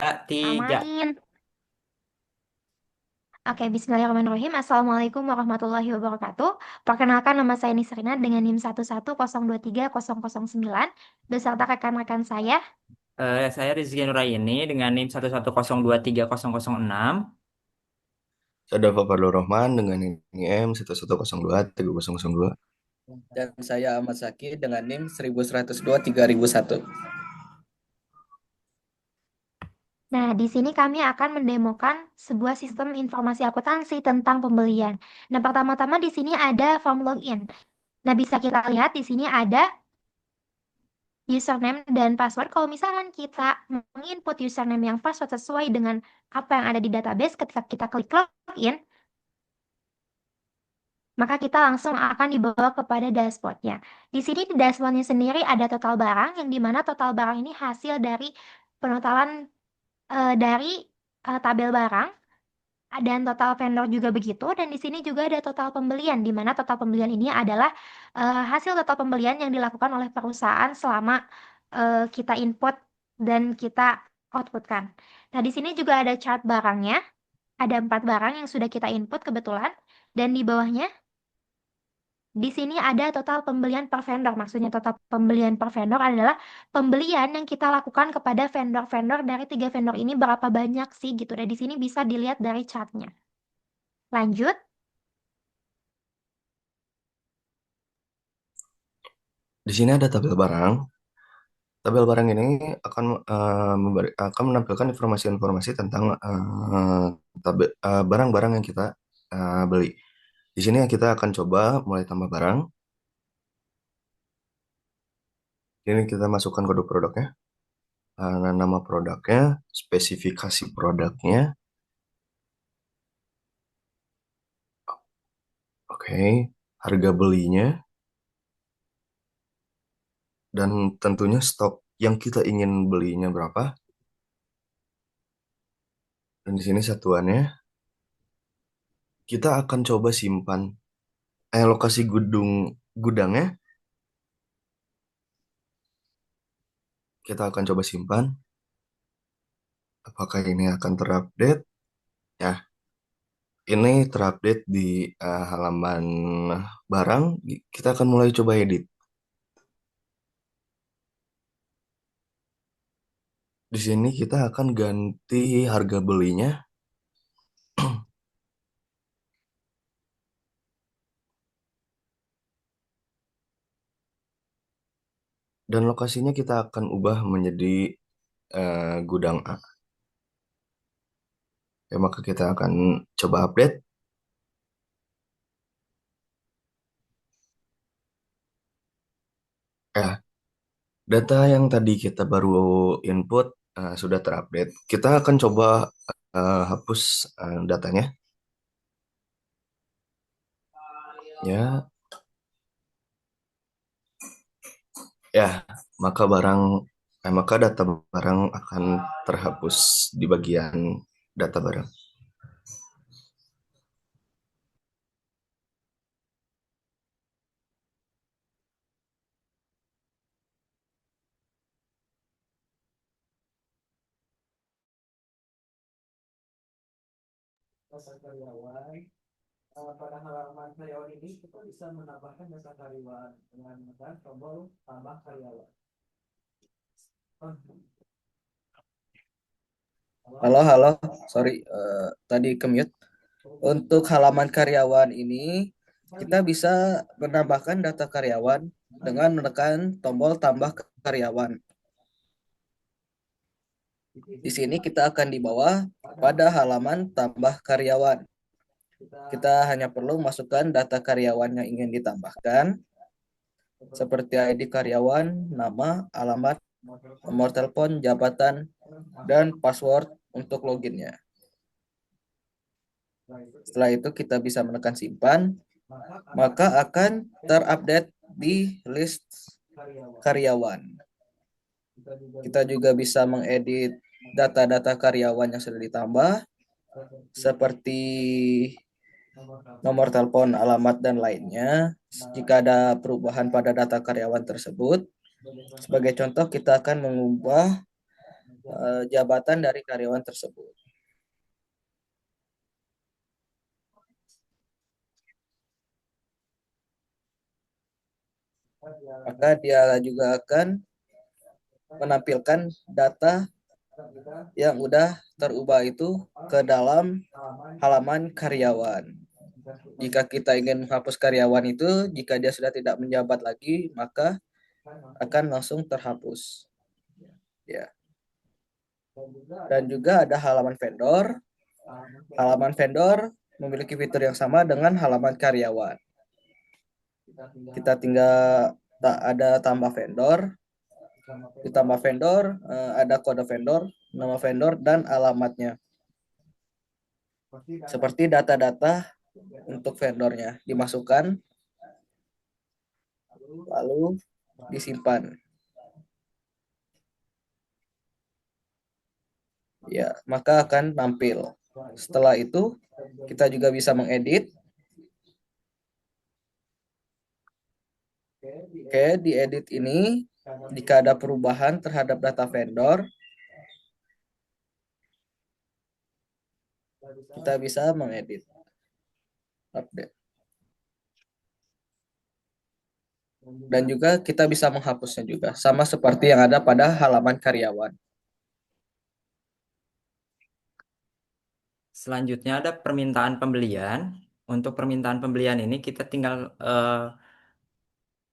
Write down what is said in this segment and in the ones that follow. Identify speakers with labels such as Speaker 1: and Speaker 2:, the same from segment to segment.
Speaker 1: Tiga.
Speaker 2: Main. Oke, bismillahirrahmanirrahim. Assalamualaikum warahmatullahi wabarakatuh. Perkenalkan, nama saya Nisrina dengan NIM 110230009 beserta rekan-rekan saya.
Speaker 1: Saya Rizky Nuraini dengan NIM 110230006.
Speaker 3: Saya Dava Fadlur Rahman dengan NIM 11023002.
Speaker 4: Dan saya Ahmad Zaki dengan NIM 11023001.
Speaker 2: Nah, di sini kami akan mendemokan sebuah sistem informasi akuntansi tentang pembelian. Nah, pertama-tama di sini ada form login. Nah, bisa kita lihat di sini ada username dan password. Kalau misalkan kita menginput username yang password sesuai dengan apa yang ada di database, ketika kita klik login, maka kita langsung akan dibawa kepada dashboardnya. Di sini di dashboardnya sendiri ada total barang, yang dimana total barang ini hasil dari penotalan dari tabel barang, dan total vendor juga begitu. Dan di sini juga ada total pembelian, di mana total pembelian ini adalah hasil total pembelian yang dilakukan oleh perusahaan selama kita input dan kita outputkan. Nah, di sini juga ada chart barangnya, ada 4 barang yang sudah kita input kebetulan, dan di bawahnya di sini ada total pembelian per vendor. Maksudnya total pembelian per vendor adalah pembelian yang kita lakukan kepada vendor-vendor dari 3 vendor ini berapa banyak sih gitu. Dan di sini bisa dilihat dari chartnya. Lanjut.
Speaker 3: Di sini ada tabel barang. Tabel barang ini akan menampilkan informasi-informasi tentang barang-barang yang kita beli. Di sini kita akan coba mulai tambah barang. Ini kita masukkan kode produknya, nama produknya, spesifikasi produknya. Oke, harga belinya, dan tentunya stok yang kita ingin belinya berapa. Dan di sini satuannya, kita akan coba simpan lokasi gudangnya. Kita akan coba simpan. Apakah ini akan terupdate? Ya, ini terupdate di halaman barang. Kita akan mulai coba edit. Di sini kita akan ganti harga belinya. Dan lokasinya kita akan ubah menjadi gudang A. Ya, maka kita akan coba update. Ya, data yang tadi kita baru input sudah terupdate. Kita akan coba hapus datanya. Ya, ya, maka data barang akan terhapus di bagian data barang.
Speaker 1: Data karyawan. Pada halaman karyawan ini kita bisa menambahkan data karyawan dengan menekan tombol tambah karyawan.
Speaker 4: Halo, halo. Sorry, tadi ke-mute. Untuk halaman karyawan ini, kita bisa menambahkan data karyawan dengan menekan tombol tambah karyawan. Di sini kita akan dibawa pada halaman tambah karyawan. Kita hanya perlu masukkan data karyawan yang ingin ditambahkan, seperti ID karyawan, nama, alamat, nomor telepon, jabatan, dan password untuk loginnya. Setelah itu kita bisa menekan simpan, maka akan terupdate di list karyawan. Kita juga bisa mengedit data-data karyawan yang sudah ditambah, seperti nomor telepon, alamat, dan lainnya. Jika ada perubahan pada data karyawan tersebut, sebagai contoh kita akan mengubah jabatan dari karyawan tersebut. Maka dia juga akan menampilkan data yang udah terubah itu ke dalam halaman karyawan. Jika kita ingin menghapus karyawan itu, jika dia sudah tidak menjabat lagi, maka akan langsung terhapus. Ya. Dan juga ada halaman vendor. Halaman vendor memiliki fitur yang sama dengan halaman karyawan. Kita tinggal ada tambah vendor. Ditambah vendor, ada kode vendor, nama vendor, dan alamatnya. Seperti data-data untuk vendornya dimasukkan, lalu disimpan. Ya, maka akan tampil. Setelah itu, kita juga bisa mengedit. Oke, di edit ini, jika ada perubahan terhadap data vendor, kita bisa mengedit. Update. Dan juga kita bisa menghapusnya juga, sama seperti yang ada pada halaman karyawan.
Speaker 5: Selanjutnya ada permintaan pembelian. Untuk permintaan pembelian ini kita tinggal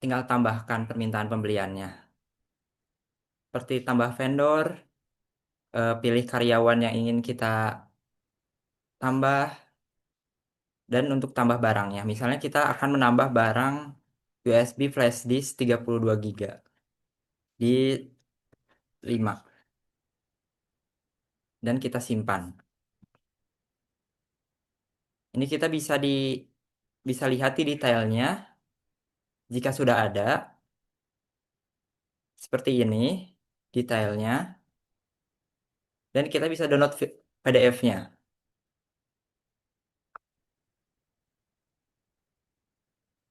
Speaker 5: tambahkan permintaan pembeliannya. Seperti tambah vendor, pilih karyawan yang ingin kita tambah, dan untuk tambah barangnya. Misalnya kita akan menambah barang USB flash disk 32 GB di 5. Dan kita simpan. Ini kita bisa lihat di detailnya. Jika sudah ada, seperti ini detailnya. Dan kita bisa download PDF-nya.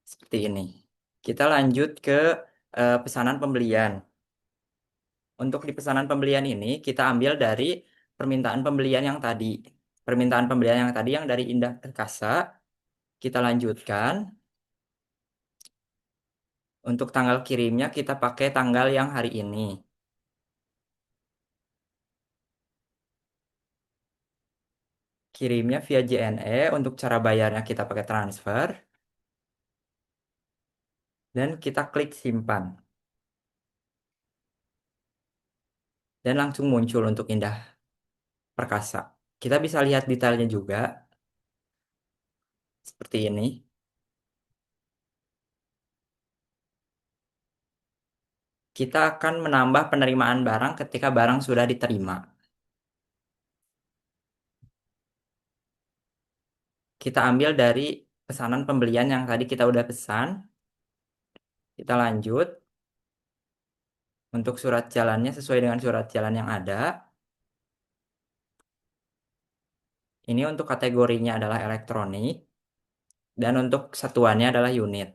Speaker 5: Seperti ini. Kita lanjut ke pesanan pembelian. Untuk di pesanan pembelian ini, kita ambil dari permintaan pembelian yang tadi. Permintaan pembelian yang tadi yang dari Indah Perkasa, kita lanjutkan. Untuk tanggal kirimnya, kita pakai tanggal yang hari ini. Kirimnya via JNE, untuk cara bayarnya kita pakai transfer. Dan kita klik simpan. Dan langsung muncul untuk Indah Perkasa. Kita bisa lihat detailnya juga. Seperti ini. Kita akan menambah penerimaan barang ketika barang sudah diterima. Kita ambil dari pesanan pembelian yang tadi kita udah pesan. Kita lanjut. Untuk surat jalannya sesuai dengan surat jalan yang ada. Ini untuk kategorinya adalah elektronik. Dan untuk satuannya adalah unit.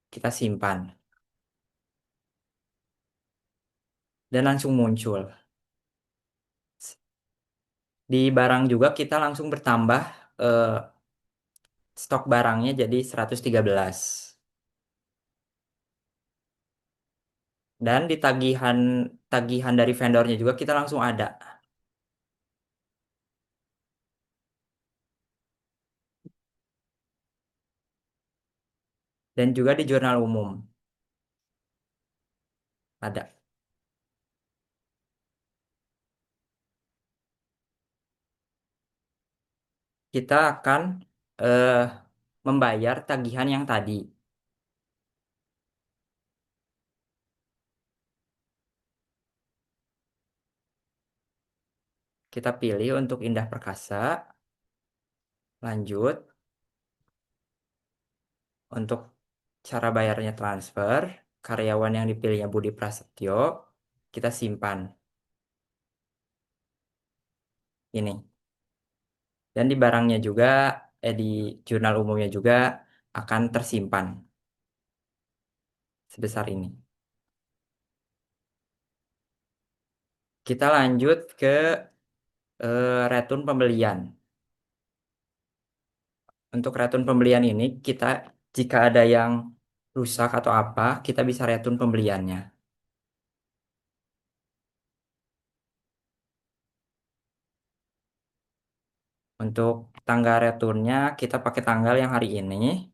Speaker 5: Kita simpan. Dan langsung muncul. Di barang juga kita langsung bertambah stok barangnya jadi 113. Dan di tagihan dari vendornya juga kita langsung ada. Dan juga di jurnal umum. Ada. Kita akan eh, membayar tagihan yang tadi. Kita pilih untuk Indah Perkasa. Lanjut. Untuk cara bayarnya transfer. Karyawan yang dipilihnya Budi Prasetyo. Kita simpan. Ini. Dan di barangnya juga, di jurnal umumnya juga akan tersimpan. Sebesar ini. Kita lanjut ke retun pembelian. Untuk retun pembelian ini, jika ada yang rusak atau apa, kita bisa retun pembeliannya. Untuk tanggal returnya, kita pakai tanggal yang hari ini.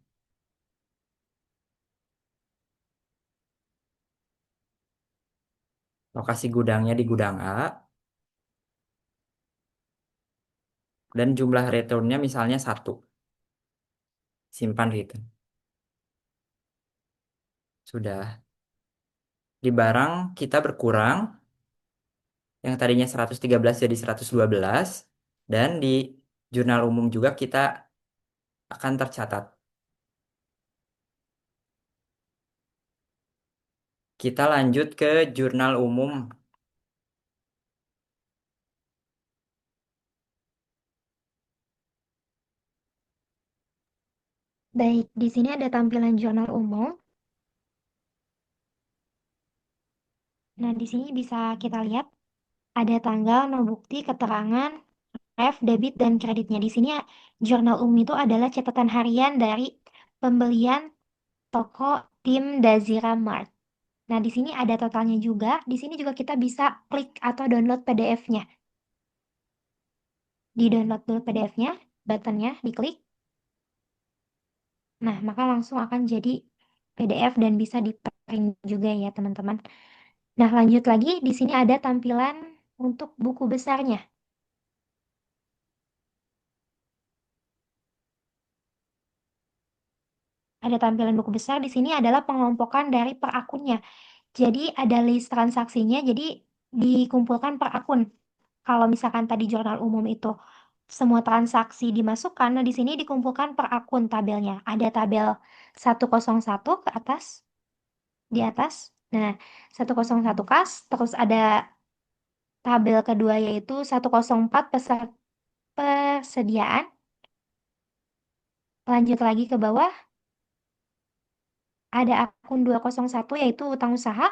Speaker 5: Lokasi gudangnya di gudang A. Dan jumlah returnnya misalnya 1. Simpan return. Sudah. Di barang kita berkurang. Yang tadinya 113 jadi 112. Dan di jurnal umum juga kita akan tercatat. Kita lanjut ke jurnal umum.
Speaker 2: Baik, di sini ada tampilan jurnal umum. Nah, di sini bisa kita lihat ada tanggal, nomor bukti, keterangan, ref, debit, dan kreditnya. Di sini jurnal umum itu adalah catatan harian dari pembelian toko tim Dazira Mart. Nah, di sini ada totalnya juga. Di sini juga kita bisa klik atau download PDF-nya. Di download dulu PDF-nya, buttonnya diklik. Nah, maka langsung akan jadi PDF dan bisa di-print juga ya, teman-teman. Nah, lanjut lagi, di sini ada tampilan untuk buku besarnya. Ada tampilan buku besar, di sini adalah pengelompokan dari per akunnya. Jadi ada list transaksinya, jadi dikumpulkan per akun. Kalau misalkan tadi jurnal umum itu semua transaksi dimasukkan, nah di sini dikumpulkan per akun tabelnya. Ada tabel 101 ke atas, di atas. Nah, 101 kas, terus ada tabel kedua yaitu 104 persediaan. Lanjut lagi ke bawah, ada akun 201 yaitu utang usaha.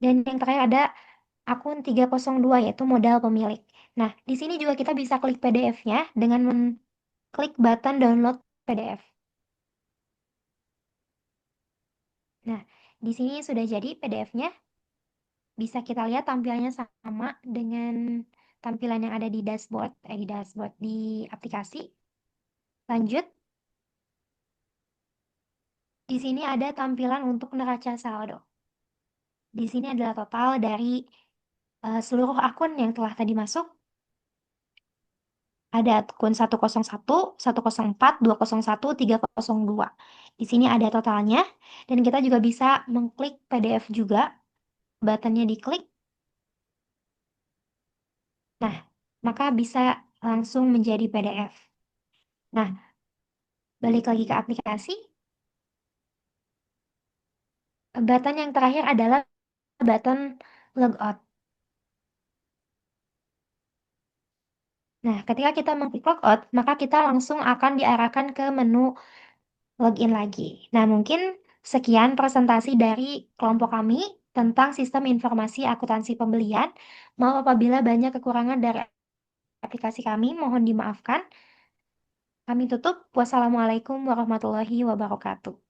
Speaker 2: Dan yang terakhir ada akun 302 yaitu modal pemilik. Nah, di sini juga kita bisa klik PDF-nya dengan klik button download PDF. Nah, di sini sudah jadi PDF-nya. Bisa kita lihat tampilannya sama dengan tampilan yang ada di dashboard di aplikasi. Lanjut. Di sini ada tampilan untuk neraca saldo. Di sini adalah total dari seluruh akun yang telah tadi masuk. Ada akun 101, 104, 201, 302. Di sini ada totalnya. Dan kita juga bisa mengklik PDF juga. Buttonnya diklik. Nah, maka bisa langsung menjadi PDF. Nah, balik lagi ke aplikasi. Button yang terakhir adalah button logout. Nah, ketika kita mengklik logout, maka kita langsung akan diarahkan ke menu login lagi. Nah, mungkin sekian presentasi dari kelompok kami tentang sistem informasi akuntansi pembelian. Maaf apabila banyak kekurangan dari aplikasi kami, mohon dimaafkan. Kami tutup. Wassalamualaikum warahmatullahi wabarakatuh.